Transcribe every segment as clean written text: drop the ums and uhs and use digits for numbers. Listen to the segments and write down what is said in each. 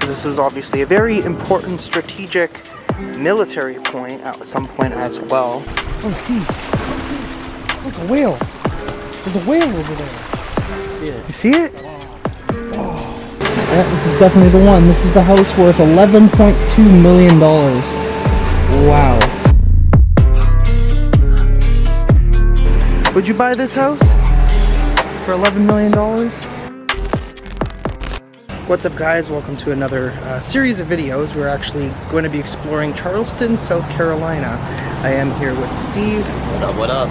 because this was obviously a very important strategic military point at some point as well. Oh, Steve. Look, a whale. There's a whale over there. I see it. You see it? Oh. Yeah, this is definitely the one. This is the house worth $11.2 million. Wow. Would you buy this house for $11 million? What's up, guys? Welcome to another series of videos. We're actually going to be exploring Charleston, South Carolina. I am here with Steve. What up, what up?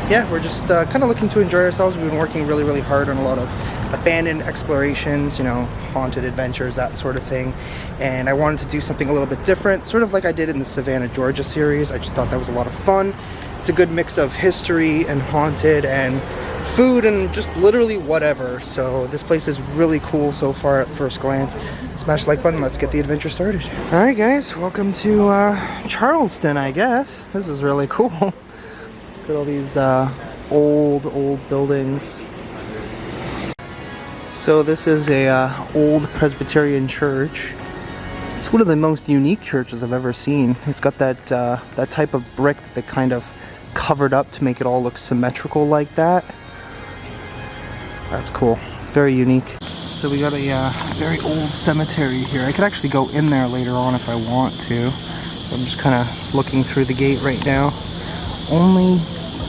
Yeah, we're just kind of looking to enjoy ourselves. We've been working really hard on a lot of abandoned explorations, you know, haunted adventures, that sort of thing. And I wanted to do something a little bit different, sort of like I did in the Savannah, Georgia series. I just thought that was a lot of fun. It's a good mix of history and haunted and food and just literally whatever. So this place is really cool so far at first glance. Smash the like button, let's get the adventure started. All right, guys, welcome to Charleston, I guess. This is really cool. Look at all these old buildings. So this is a old Presbyterian church. It's one of the most unique churches I've ever seen. It's got that that type of brick that they kind of covered up to make it all look symmetrical like that. That's cool. Very unique. So we got a very old cemetery here. I could actually go in there later on if I want to. So I'm just kind of looking through the gate right now. Only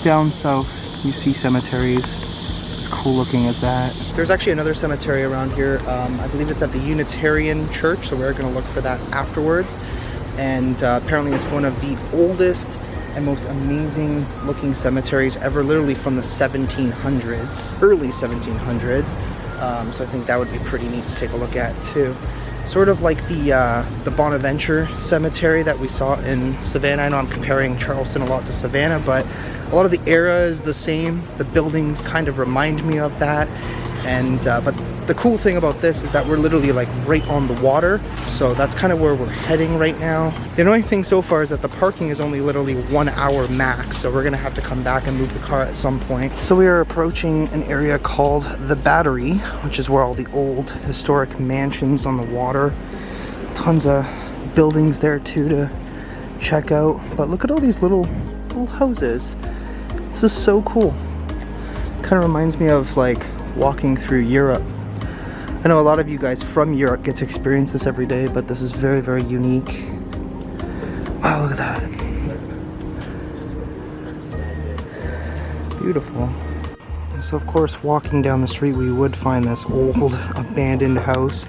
down south you see cemeteries as cool looking as that. There's actually another cemetery around here. I believe it's at the Unitarian Church, so we're going to look for that afterwards. And apparently it's one of the oldest and most amazing looking cemeteries ever, literally from the 1700s, early 1700s. So I think that would be pretty neat to take a look at too. Sort of like the Bonaventure Cemetery that we saw in Savannah. I know I'm comparing Charleston a lot to Savannah, but a lot of the era is the same. The buildings kind of remind me of that. And but the cool thing about this is that we're literally like right on the water, so that's kind of where we're heading right now. The annoying thing so far is that the parking is only literally 1 hour max, so we're gonna have to come back and move the car at some point. So we are approaching an area called the Battery, which is where all the old historic mansions on the water. Tons of buildings there too to check out. But look at all these little houses. This is so cool. Kind of reminds me of like walking through Europe. I know a lot of you guys from Europe get to experience this every day, but this is very unique. Wow, look at that. Beautiful. So of course, walking down the street we would find this old abandoned house.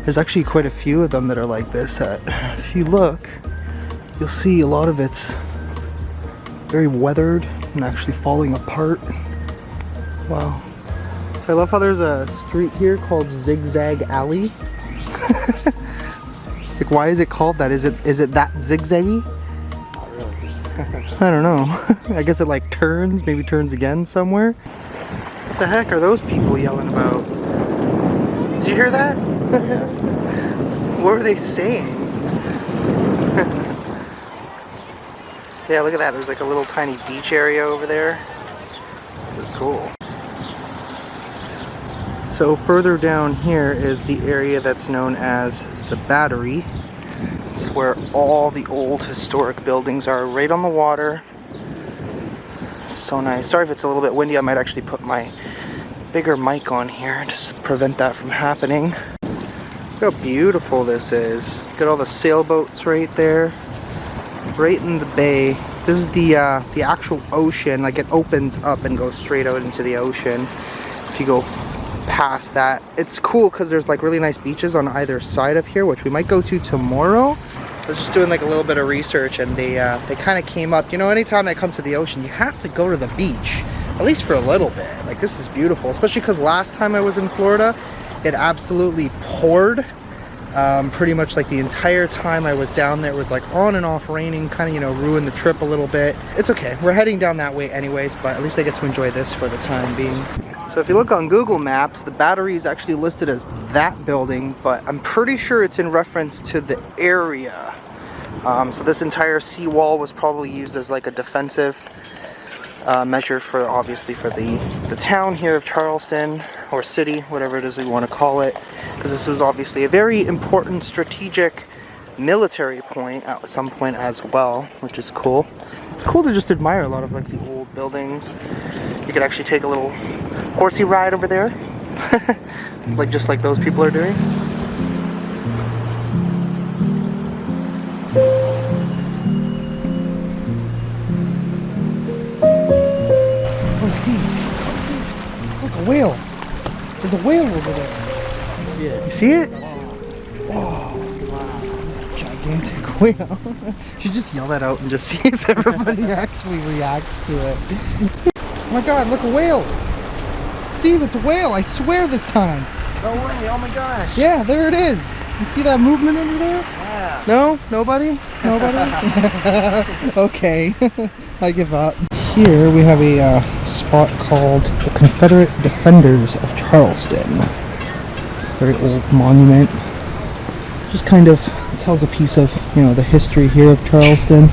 There's actually quite a few of them that are like this. If you look, you'll see a lot of it's very weathered and actually falling apart. Wow. I love how there's a street here called Zigzag Alley. Like, why is it called that? Is it that zigzaggy? Not really. I don't know. I guess it like turns, maybe turns again somewhere. What the heck are those people yelling about? Did you hear that? What were they saying? Yeah, look at that. There's like a little tiny beach area over there. This is cool. So further down here is the area that's known as the Battery. It's where all the old historic buildings are, right on the water. So nice. Sorry if it's a little bit windy. I might actually put my bigger mic on here to prevent that from happening. Look how beautiful this is. Look at all the sailboats right there, right in the bay. This is the actual ocean. Like, it opens up and goes straight out into the ocean. If you go past that, it's cool because there's like really nice beaches on either side of here, which we might go to tomorrow. I was just doing like a little bit of research, and they kind of came up, you know, anytime I come to the ocean you have to go to the beach, at least for a little bit. Like, this is beautiful, especially because last time I was in Florida it absolutely poured. Pretty much like the entire time I was down there, it was like on and off raining, kind of, you know, ruined the trip a little bit. It's okay, we're heading down that way anyways, but at least I get to enjoy this for the time being. So if you look on Google Maps, the Battery is actually listed as that building, but I'm pretty sure it's in reference to the area. So this entire seawall was probably used as like a defensive measure for, obviously, for the town here of Charleston, or city, whatever it is we want to call it, because this was obviously a very important strategic military point at some point as well, which is cool. It's cool to just admire a lot of like the old buildings. You could actually take a little horsey ride over there, like just like those people are doing. Oh, Steve, look, a whale. There's a whale over there. I see it. You see it? Oh, wow, gigantic whale. Should just yell that out and just see if everybody Actually reacts to it. Oh my God, look, a whale. Steve, it's a whale, I swear this time. No way, oh my gosh. Yeah, there it is. You see that movement under there? Yeah. No? Nobody? Nobody? Okay, I give up. Here we have a spot called the Confederate Defenders of Charleston. It's a very old monument. Just kind of tells a piece of, you know, the history here of Charleston.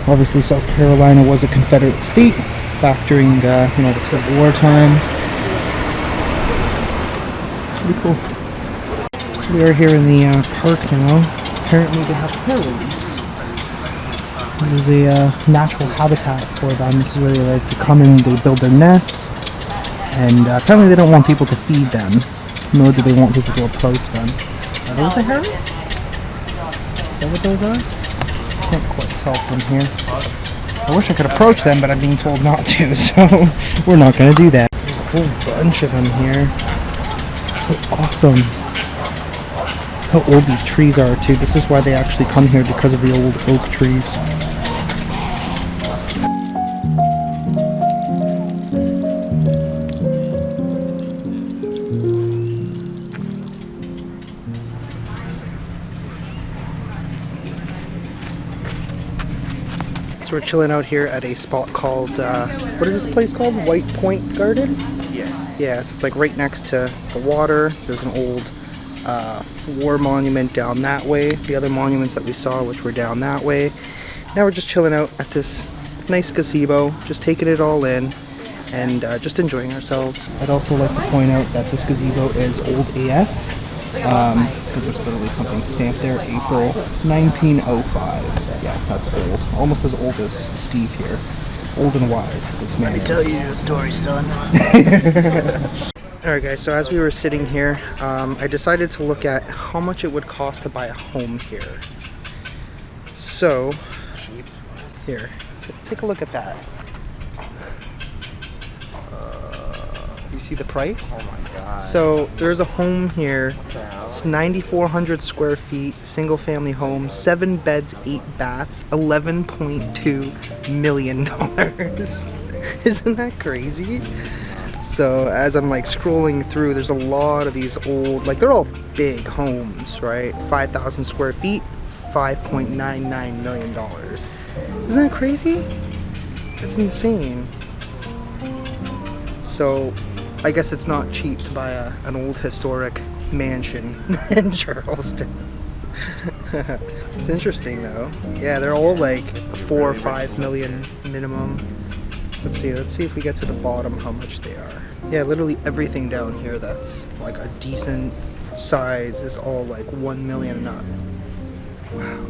Obviously, South Carolina was a Confederate state back during, you know, the Civil War times. Pretty cool. So we are here in the park now. Apparently they have herons. This is a natural habitat for them. This is where they like to come and they build their nests. And apparently they don't want people to feed them, nor do they want people to approach them. Are those the herons? Is that what those are? Can't quite tell from here. I wish I could approach them, but I'm being told not to, so we're not going to do that. There's a whole bunch of them here. So awesome. How old these trees are too. This is why they actually come here, because of the old oak trees. So we're chilling out here at a spot called, what is this place called? White Point Garden? Yeah, so it's like right next to the water. There's an old war monument down that way. The other monuments that we saw, which were down that way. Now we're just chilling out at this nice gazebo, just taking it all in and just enjoying ourselves. I'd also like to point out that this gazebo is old AF. Because there's literally something stamped there, April 1905. Yeah, that's old. Almost as old as Steve here. Old and wise, this man. Let me tell you a story, son. Alright guys, so as we were sitting here, I decided to look at how much it would cost to buy a home here. So, Cheap. here, take a look at that. You see the price? Oh my god. So there's a home here. It's 9,400 square feet, single family home, 7 beds, 8 baths, $11.2 million. Isn't that crazy? So as I'm like scrolling through, there's a lot of these old, like they're all big homes, right? 5,000 square feet, $5.99 million. Isn't that crazy? That's insane. So I guess it's not cheap to buy an old historic mansion in Charleston. It's interesting though. Yeah, they're all like 4 or 5 million minimum. Let's see if we get to the bottom how much they are. Yeah, literally everything down here that's like a decent size is all like 1 million and up. Wow.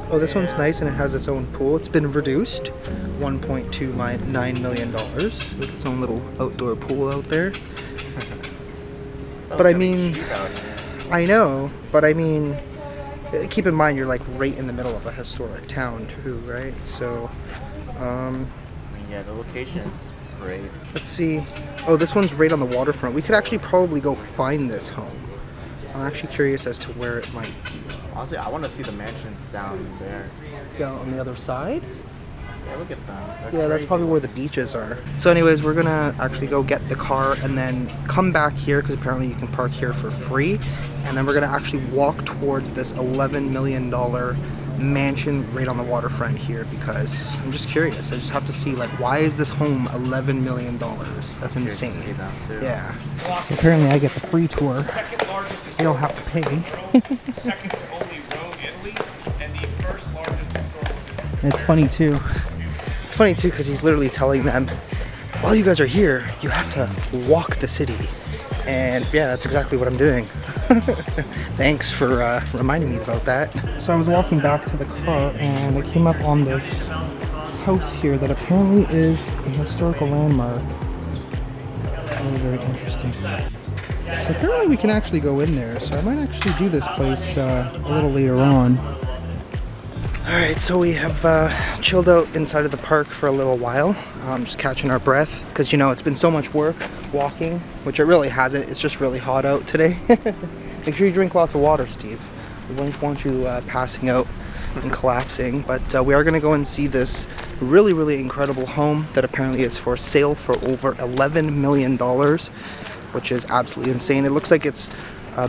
Oh, this one's nice and it has its own pool. It's been reduced, $1.29 million with its own little outdoor pool out there. But I mean, I know, but I mean, keep in mind you're like right in the middle of a historic town too, right? So, yeah, the location is great. Let's see. Oh, this one's right on the waterfront. We could actually probably go find this home. I'm actually curious as to where it might be. Honestly, I want to see the mansions down there. Down on the other side? Yeah, look at them. They're Yeah, that's crazy. probably where the beaches are. So anyways, we're gonna actually go get the car and then come back here because apparently you can park here for free. And then we're gonna actually walk towards this $11 million mansion right on the waterfront here because I'm just curious. I just have to see like why is this home $11 million? That's Curious to insane. see them too. Yeah. So apparently I get the free tour. They'll have to pay. Second to only Rome, Italy, and the first largest historical district. And it's funny too. It's funny too, because he's literally telling them, while you guys are here, you have to walk the city. And yeah, that's exactly what I'm doing. Thanks for reminding me about that. So I was walking back to the car and I came up on this house here that apparently is a historical landmark. Very, very interesting. So apparently we can actually go in there. So I might actually do this place a little later on. Alright, so we have chilled out inside of the park for a little while, just catching our breath, because you know it's been so much work walking, which it really hasn't. It's just really hot out today. Make sure you drink lots of water, Steve. We won't want you passing out and collapsing, but we are going to go and see this really, really incredible home that apparently is for sale for over $11 million, which is absolutely insane. It looks like it's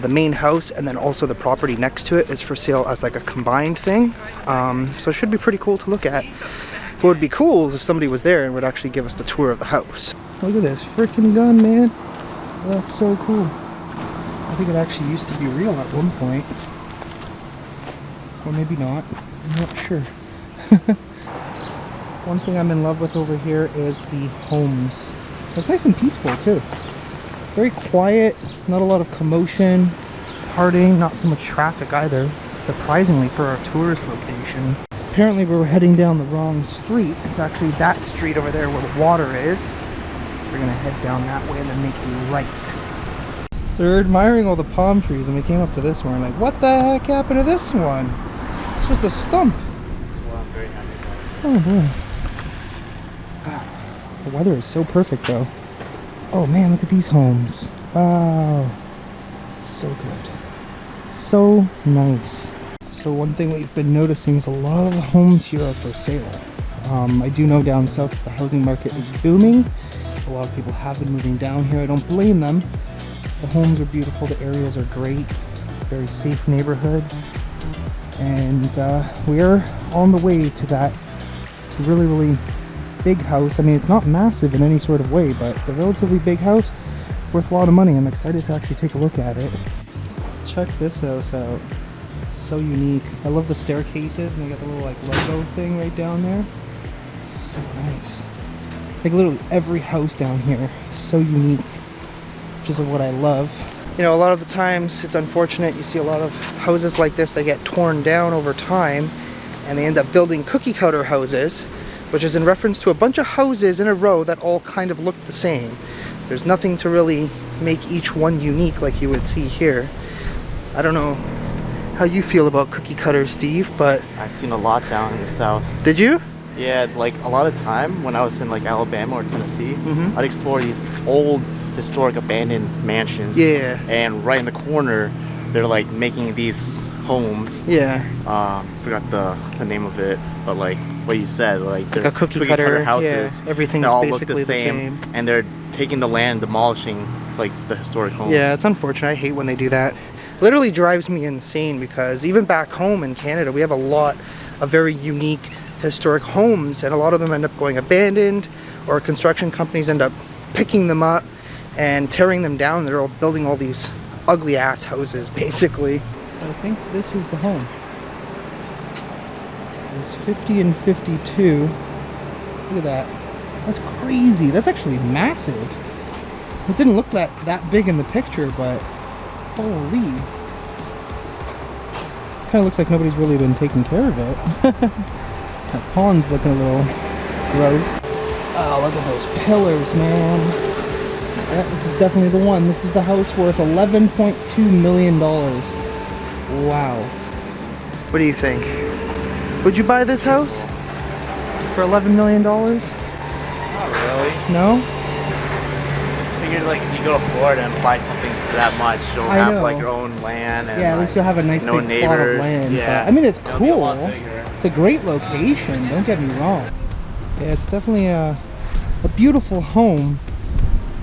the main house, and then also the property next to it is for sale as like a combined thing. So it should be pretty cool to look at. What would be cool is if somebody was there and would actually give us the tour of the house. Look at this freaking gun, man. That's so cool. I think it actually used to be real at one point. Or maybe not. I'm not sure. One thing I'm in love with over here is the homes. It's nice and peaceful too. Very quiet, not a lot of commotion, partying, not so much traffic either, surprisingly for our tourist location. Apparently we were heading down the wrong street. It's actually that street over there where the water is. So we're gonna head down that way and then make a right. So we're admiring all the palm trees and we came up to this one. We're like, what the heck happened to this one? It's just a stump. So I'm very happy about it. Oh boy. The weather is so perfect though. Oh man, look at these homes. Wow. So good. So nice. So one thing we've been noticing is a lot of the homes here are for sale. I do know down south the housing market is booming. A lot of people have been moving down here. I don't blame them. The homes are beautiful. The areas are great. It's a very safe neighborhood. And we're on the way to that really, really big house. I mean, it's not massive in any sort of way, but it's a relatively big house worth a lot of money. I'm excited to actually take a look at it. Check this house out. So unique. I love the staircases, and they got the little like logo thing right down there. It's so nice. Like literally every house down here is so unique, which is what I love. You know, a lot of the times it's unfortunate you see a lot of houses like this that get torn down over time and they end up building cookie cutter houses, which is in reference to a bunch of houses in a row that all kind of look the same. There's nothing to really make each one unique like you would see here. I don't know how you feel about cookie cutters, Steve, but... I've seen a lot down in the south. Did you? Yeah, like a lot of time when I was in like Alabama or Tennessee, I'd explore these old historic abandoned mansions. Yeah. And right in the corner, they're like making these homes. Yeah. Forgot the name of it, but like what you said, like they're a cookie cutter houses. Yeah, everything's they all basically look the same, and they're taking the land, demolishing like the historic homes. Yeah, it's unfortunate. I hate when they do that. Literally drives me insane because even back home in Canada, we have a lot of very unique historic homes, and a lot of them end up going abandoned, or construction companies end up picking them up and tearing them down. They're all building all these ugly ass houses basically. So I think this is the home. It's 50 and 52. Look at that. That's crazy. That's actually massive. It didn't look that big in the picture, but holy. Kind of looks like nobody's really been taking care of it. That pond's looking a little gross. Oh, look at those pillars, man. Yeah, this is definitely the one. This is the house worth $11.2 million. Wow. What do you think? Would you buy this house for $11 million? Not really. No? I figured like you go to Florida and buy something for that much, you'll I have know. like your own land. And, Yeah, at least you'll have a nice no big neighbors. plot of land. Yeah. But, I mean, it's It'll be a lot cool. bigger. It's a great location, don't get me wrong. Yeah, it's definitely a beautiful home,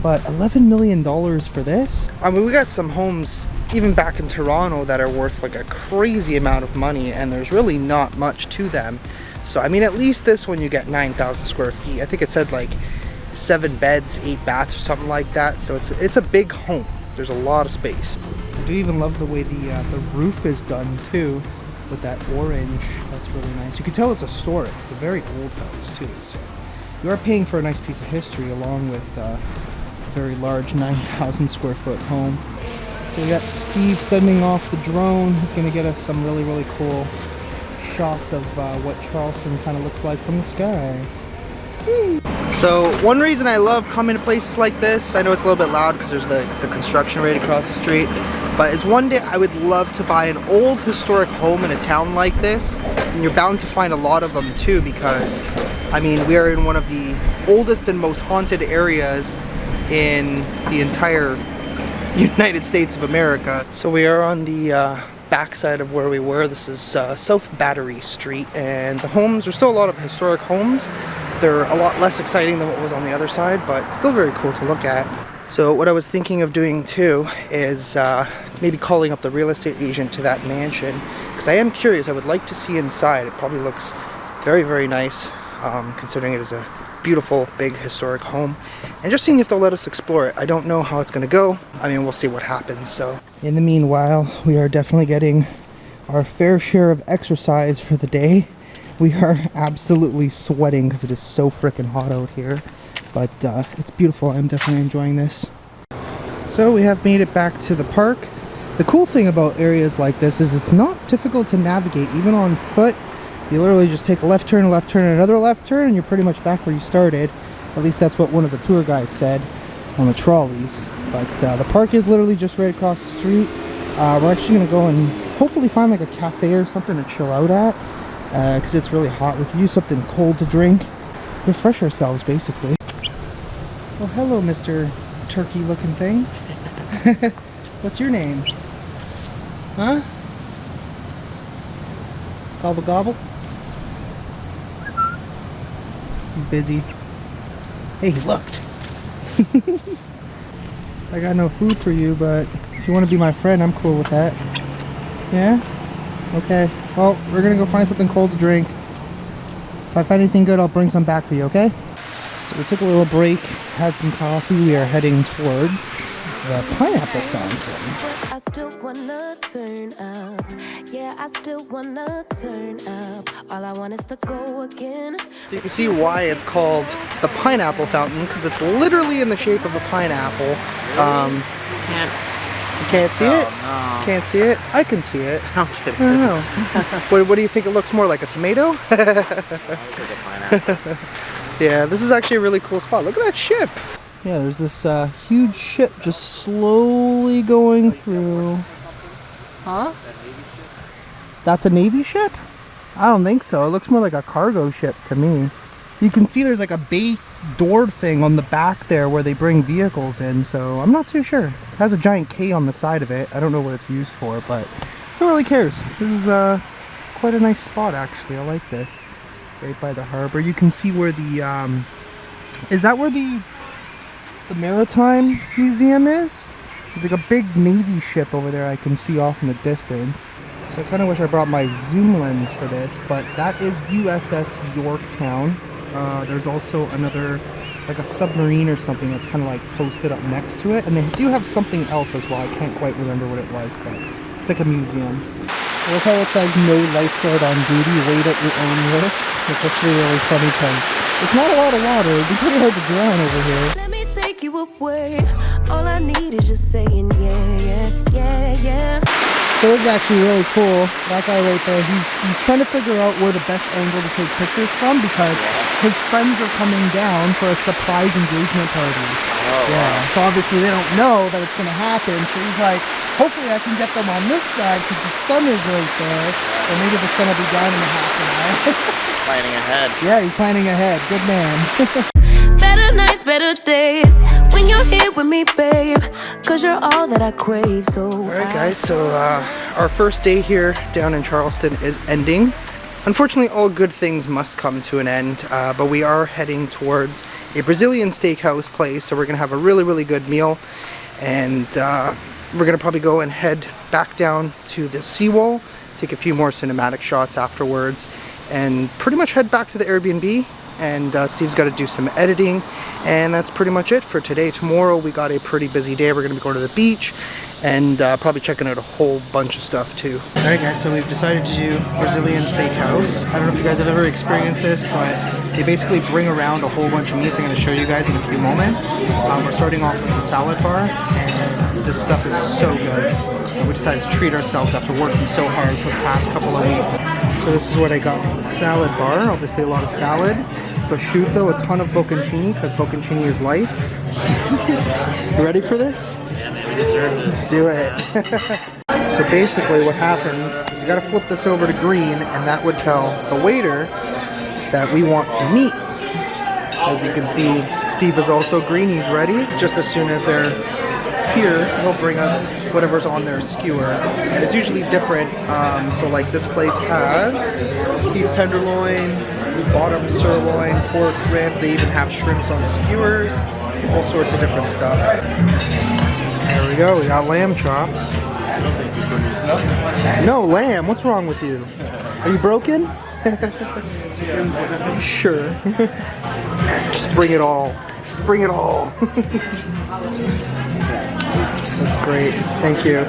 but $11 million for this? I mean, we got some homes even back in Toronto that are worth like a crazy amount of money, and there's really not much to them. So, I mean, at least this one you get 9,000 square feet. I think it said like 7 beds, 8 baths or something like that. So it's a big home. There's a lot of space. I do even love the way the roof is done too. with that orange. That's really nice. You can tell it's historic. It's a very old house too. So you are paying for a nice piece of history along with a very large 9,000 square foot home. So we got Steve sending off the drone. He's going to get us some really, really cool shots of what Charleston kind of looks like from the sky. So one reason I love coming to places like this, I know it's a little bit loud because there's the construction right across the street, but is one day I would love to buy an old historic home in a town like this. And you're bound to find a lot of them too, because I mean, we are in one of the oldest and most haunted areas in the entire United States of America. So we are on the backside of where we were. This is South Battery Street, and the homes are still a lot of historic homes. They're a lot less exciting than what was on the other side, but still very cool to look at. So what I was thinking of doing too is maybe calling up the real estate agent to that mansion, because I am curious. I would like to see inside. It probably looks very, very nice, considering it is a beautiful, big, historic home, and just seeing if they'll let us explore it. I don't know how it's going to go. I mean, we'll see what happens. So in the meanwhile, we are definitely getting our fair share of exercise for the day. We are absolutely sweating because it is so freaking hot out here, but it's beautiful. I'm definitely enjoying this. So we have made it back to the park. The cool thing about areas like this is it's not difficult to navigate, even on foot. You literally just take a left turn, and another left turn, and you're pretty much back where you started. At least that's what one of the tour guys said on the trolleys. But the park is literally just right across the street. We're actually going to go and hopefully find like a cafe or something to chill out at, because it's really hot. We could use something cold to drink, refresh ourselves basically. Well, hello, Mr. Turkey looking thing. What's your name? Huh? Gobble gobble? He's busy. Hey, he looked. I got no food for you, but if you want to be my friend, I'm cool with that. Yeah? Okay. Well, we're gonna go find something cold to drink. If I find anything good, I'll bring some back for you, okay? So we took a little break, had some coffee. We are heading towards the pineapple fountain. I still wanna turn up. Yeah, I still wanna turn up. All I want is to go again. So you can see why it's called the pineapple fountain, because it's literally in the shape of a pineapple. You can't see it? No. Can't see it? I can see it. I'm kidding. I don't know. what do you think it looks more like? A tomato? I'll take a pineapple. Yeah, this is actually a really cool spot. Look at that ship. Yeah, there's this huge ship just slowly going through. Huh? That's a Navy ship? I don't think so. It looks more like a cargo ship to me. You can see there's like a bay door thing on the back there where they bring vehicles in, so I'm not too sure. It has a giant K on the side of it. I don't know what it's used for, but who really cares? This is quite a nice spot actually. I like this. Right by the harbor. You can see where the is that where the Maritime Museum is? There's like a big Navy ship over there I can see off in the distance. So I kind of wish I brought my zoom lens for this, but that is USS Yorktown. There's also another, like a submarine or something that's kind of like posted up next to it, and they do have something else as well. I can't quite remember what it was, but it's like a museum. I love how it's like no lifeguard on duty, wait at your own risk. It's actually really funny because it's not a lot of water. It'd be pretty hard to drown over here. Let me take you away. All I need is just saying yeah, yeah, yeah, yeah. So this is actually really cool. That guy right there, he's trying to figure out where the best angle to take pictures from, because his friends are coming down for a surprise engagement party. Oh, yeah, wow. so obviously they don't know that it's going to happen. So he's like, hopefully I can get them on this side because the sun is right there. Or maybe the sun will be down in a half an hour. Planning ahead. Yeah, he's planning ahead. Good man. Better nights, better days. When you're here with me, babe. Cause you're all that I crave, so Alright guys, so our first day here down in Charleston is ending. Unfortunately, all good things must come to an end, but we are heading towards a Brazilian steakhouse place, so we're going to have a really, really good meal, and we're going to probably go and head back down to the seawall, take a few more cinematic shots afterwards, and pretty much head back to the Airbnb. And Steve's got to do some editing, and that's pretty much it for today. Tomorrow we got a pretty busy day. We're going to be going to the beach, and probably checking out a whole bunch of stuff too. Alright guys, so we've decided to do Brazilian steakhouse. I don't know if you guys have ever experienced this, but they basically bring around a whole bunch of meats. I'm going to show you guys in a few moments. We're starting off with the salad bar, and this stuff is so good. And we decided to treat ourselves after working so hard for the past couple of weeks. So this is what I got from the salad bar. Obviously a lot of salad. Prosciutto, a ton of bocconcini, because bocconcini is life. You ready for this? Yeah, man, we deserve this. Let's do it. So basically what happens is you gotta flip this over to green, and that would tell the waiter that we want some meat. As you can see, Steve is also green, he's ready. Just as soon as they're here, he'll bring us whatever's on their skewer. And it's usually different, so like this place has beef tenderloin, bottom sirloin, pork ribs, they even have shrimps on skewers, all sorts of different stuff. There we go, we got lamb chops. No lamb, what's wrong with you? Are you broken? Sure. Just bring it all. Just bring it all. That's great. Thank you.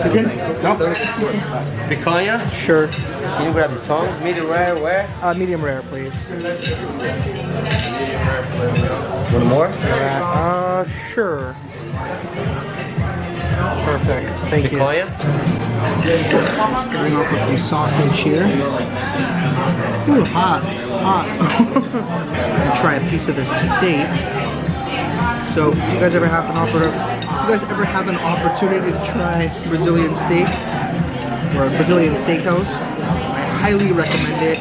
Chicken? No. Picanha? Sure. Can you grab the tongue? Medium rare, where? Medium rare, please. One more? Sure. Perfect. Thank you. Picanha? Starting off with some sausage here. Ooh, hot. Hot. I'm gonna try a piece of the steak. So, if you guys ever have an opportunity to try Brazilian steak or a Brazilian steakhouse, I highly recommend it.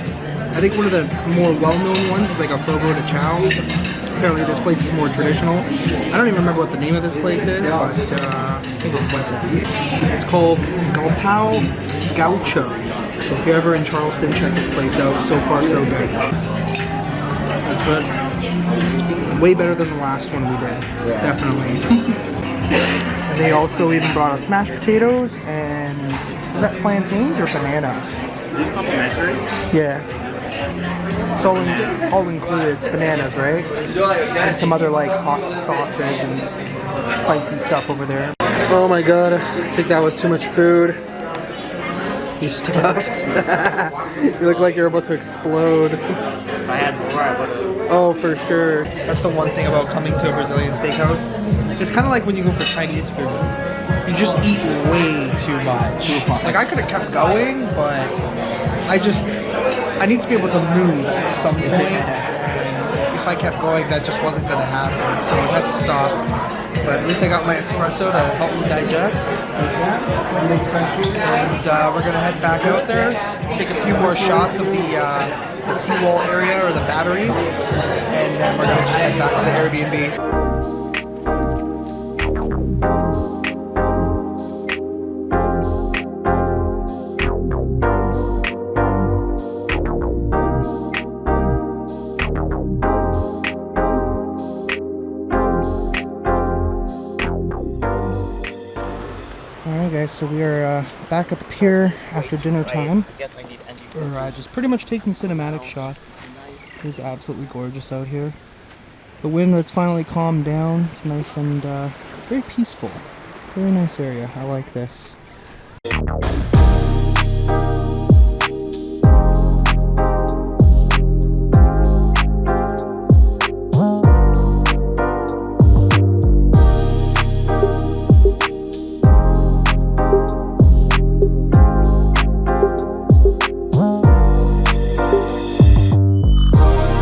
I think one of the more well-known ones is like a Fogo de Chao. Apparently this place is more traditional. I don't even remember what the name of this place is, but I think it's called Galpão Gaucho. So if you're ever in Charleston, check this place out. So far, so good. That's good. Way better than the last one we did. Yeah. Definitely. And they also even brought us mashed potatoes and, is that plantains or banana? These complimentary? Yeah. It's all included. It's bananas, right? And some other like hot sauces and spicy stuff over there. Oh my god, I think that was too much food. You stuffed. You look like you're about to explode. If I had more, I would have. Oh, for sure. That's the one thing about coming to a Brazilian steakhouse. It's kind of like when you go for Chinese food. You just eat way too much. Like I could have kept going, but I need to be able to move at some point. If I kept going, that just wasn't going to happen. So I had to stop. But at least I got my espresso to help me digest. And we're going to head back out there, take a few more shots of the seawall area or the battery, and then we're going to just head back to the Airbnb. Alright guys, so we are back at the pier after dinner time. We're just pretty much taking cinematic shots. It is absolutely gorgeous out here. The wind has finally calmed down. It's nice and very peaceful. Very nice area. I like this.